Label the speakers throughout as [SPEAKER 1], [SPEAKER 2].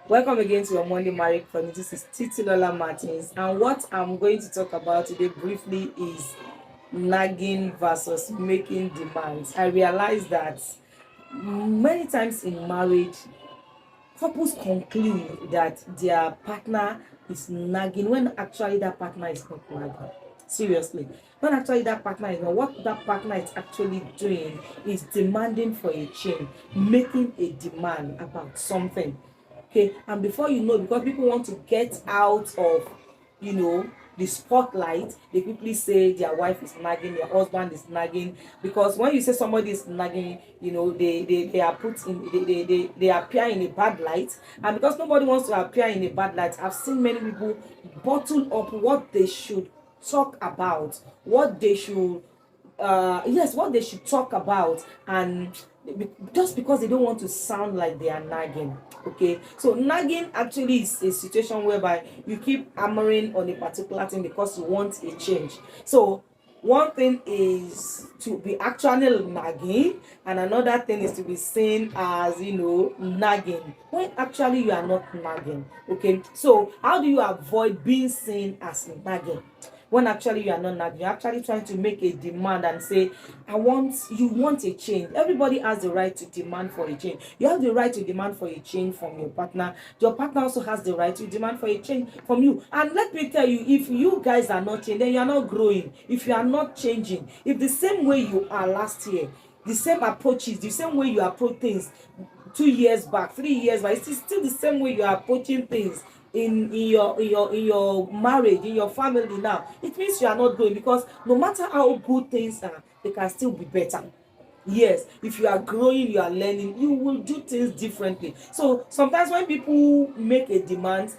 [SPEAKER 1] Welcome again to your Monday Marriage Funny. This is Titilola Martins, and what I'm going to talk about today briefly is nagging versus making demands. I realize that many times in marriage, couples conclude that their partner is nagging when actually that partner is not nagging. Seriously, when actually that partner is not, what that partner is actually doing is demanding for a change, making a demand about something. Okay, and before you know, because people want to get out of, the spotlight, they quickly say their wife is nagging, their husband is nagging. Because when you say somebody is nagging, they are put in, they appear in a bad light. And because nobody wants to appear in a bad light, I've seen many people bottle up what they should talk about, what they should what they should talk about, and just because they don't want to sound like they are nagging. Okay, so nagging actually is a situation whereby you keep hammering on a particular thing because you want a change. So one thing is to be actually nagging, and another thing is to be seen as nagging when actually you are not nagging. Okay, so how do you avoid being seen as nagging when actually you are not nagging? You're actually trying to make a demand and say, you want a change. Everybody has the right to demand for a change. You have the right to demand for a change from your partner. Your partner also has the right to demand for a change from you. And let me tell you, if you guys are not changing, then you are not growing. If you are not changing, if the same way you are last year, the same approaches, the same way you approach things 2 years back, 3 years back, it's still the same way you are approaching things in your marriage, in your family now, it means you are not growing. Because no matter how good things are, they can still be better. Yes, if you are growing, you are learning, you will do things differently. So sometimes when people make a demand,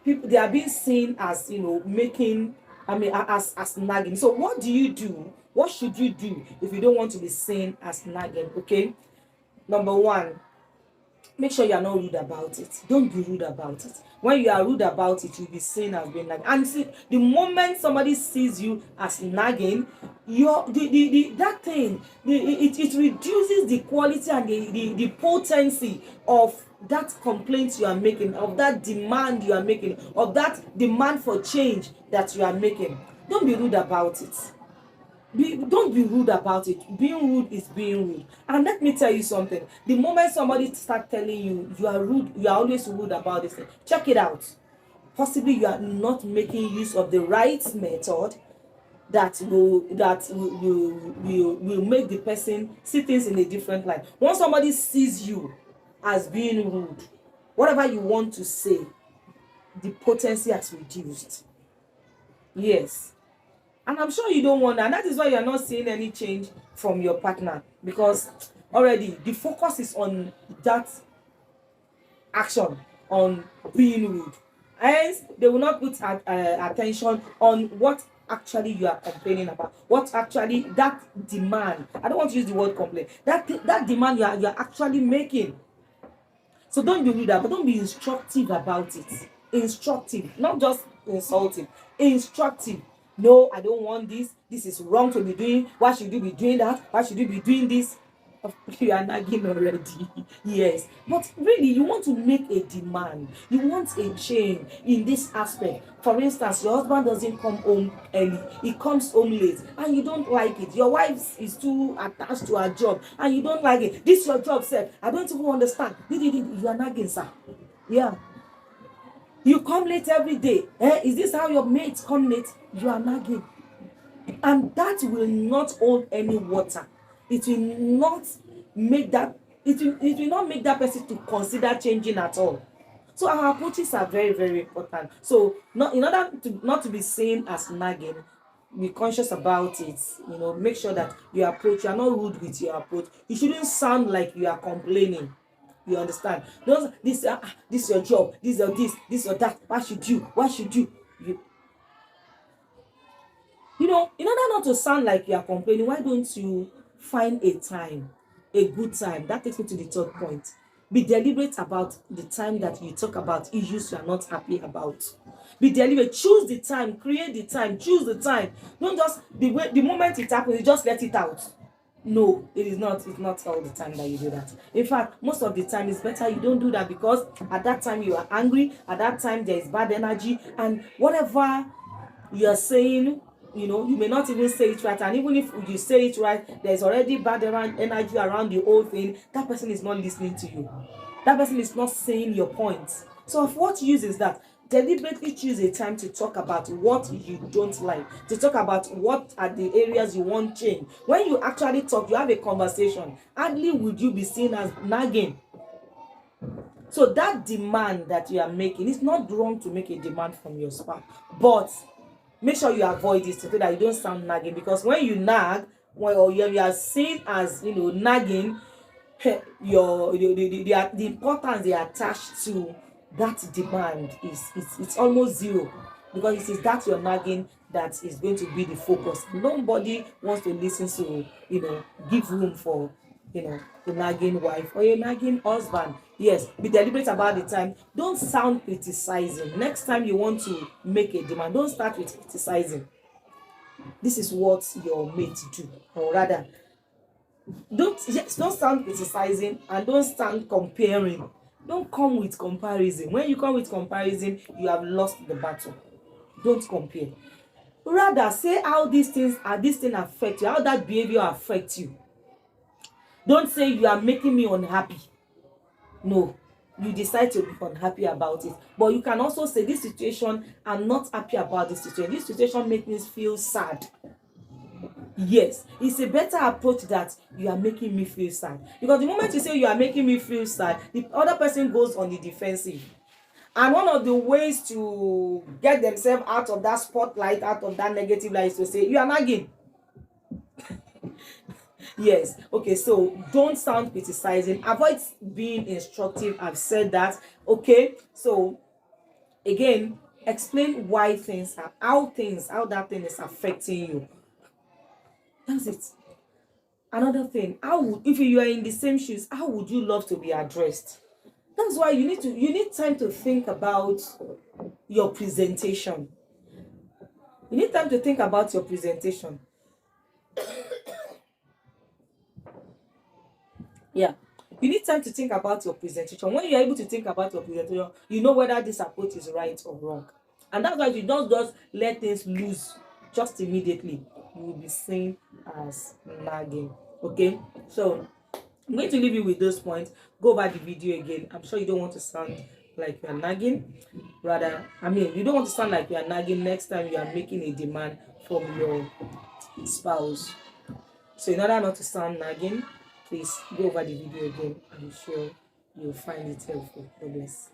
[SPEAKER 1] people, they are being seen as making, as nagging. So what do you do? What should you do if you don't want to be seen as nagging? Okay, number one, make sure you are not rude about it. Don't be rude about it. When you are rude about it, you'll be seen as being nagging. And see, the moment somebody sees you as nagging, your the that thing, it reduces the quality and the potency of that complaint you are making, of that demand you are making, of that demand for change that you are making. Don't be rude about it. Don't be rude about it. Being rude is being rude. And let me tell you something. The moment somebody start telling you you are rude, you are always rude about this thing, check it out. Possibly you are not making use of the right method that will make the person see things in a different light. Once somebody sees you as being rude, whatever you want to say, the potency has reduced. Yes. And I'm sure you don't want that. And that is why you're not seeing any change from your partner, because already the focus is on that action, on being rude. Hence, they will not put attention on what actually you are complaining about. What actually that demand. I don't want to use the word complain. That demand you are actually making. So don't be rude, but don't be instructive about it. Instructive, not just insulting. Instructive. No, I don't want this. This is wrong to be doing. Why should you be doing that? Why should you be doing this? You are nagging already. Yes, but really you want to make a demand. You want a change in this aspect. For instance, your husband doesn't come home early, he comes home late, and you don't like it. Your wife is too attached to her job and you don't like it. This your job, sir. I don't even understand. You are nagging, sir. Yeah, you come late every day. Is this how your mates come late? You are nagging. And that will not hold any water. It will not make that it will not make that person to consider changing at all. So our approaches are very, very important. So not in order to not to be seen as nagging, be conscious about it. Make sure that you are not rude with your approach. You shouldn't sound like you are complaining. You understand? This is your job, this or that. Why should you? In order not to sound like you are complaining, why don't you find a time, a good time? That takes me to the third point. Be deliberate about the time that you talk about issues you are not happy about. Be deliberate. Choose the time. Create the time. Choose the time. Don't just the moment it happens, you just let it out. No, it is not. It's not all the time that you do that. In fact, most of the time it's better you don't do that, because at that time you are angry, at that time there is bad energy, and whatever you are saying, you may not even say it right, and even if you say it right, there's already bad energy around the whole thing. That person is not listening to you. That person is not saying your point. So of what use is that? Deliberately choose a time to talk about what you don't like, to talk about what are the areas you want change. When you actually talk, you have a conversation, hardly would you be seen as nagging. So that demand that you are making, it's not wrong to make a demand from your spouse, but make sure you avoid it so that you don't sound nagging. Because when you nag, or you are seen as nagging, the importance they attach to that demand is it's almost zero, because it is that you're nagging that is going to be the focus. Nobody wants to listen to give room for the nagging wife or a nagging husband. Yes, be deliberate about the time. Don't sound criticizing. Next time you want to make a demand, don't start with criticizing. This is what your mate do, or rather, don't sound criticizing, and don't stand comparing. Don't come with comparison. When you come with comparison, you have lost the battle. Don't compare. Rather, say how these things affect you, how that behavior affects you. Don't say you are making me unhappy. No, you decide to be unhappy about it. But you can also say, this situation, I'm not happy about this situation. This situation makes me feel sad. Yes, it's a better approach that you are making me feel sad. Because the moment you say you are making me feel sad, the other person goes on the defensive. And one of the ways to get themselves out of that spotlight, out of that negative light, is to say, you are nagging. Yes. Okay, so don't sound criticizing. Avoid being instructive. I've said that. Okay, so again, explain why things are, how that thing is affecting you. That's it. Another thing, if you are in the same shoes, how would you love to be addressed? That's why you need time to think about your presentation. You need time to think about your presentation. Yeah. You need time to think about your presentation. When you're able to think about your presentation, you know whether this approach is right or wrong. And that's why you don't just let things loose just immediately. You will be seen as nagging. Okay? So I'm going to leave you with those points. Go over the video again. I'm sure you don't want to sound like you are nagging. Rather, you don't want to sound like you are nagging next time you are making a demand from your spouse. So in order not to sound nagging, please go over the video again. I'm sure you'll find it helpful. God bless.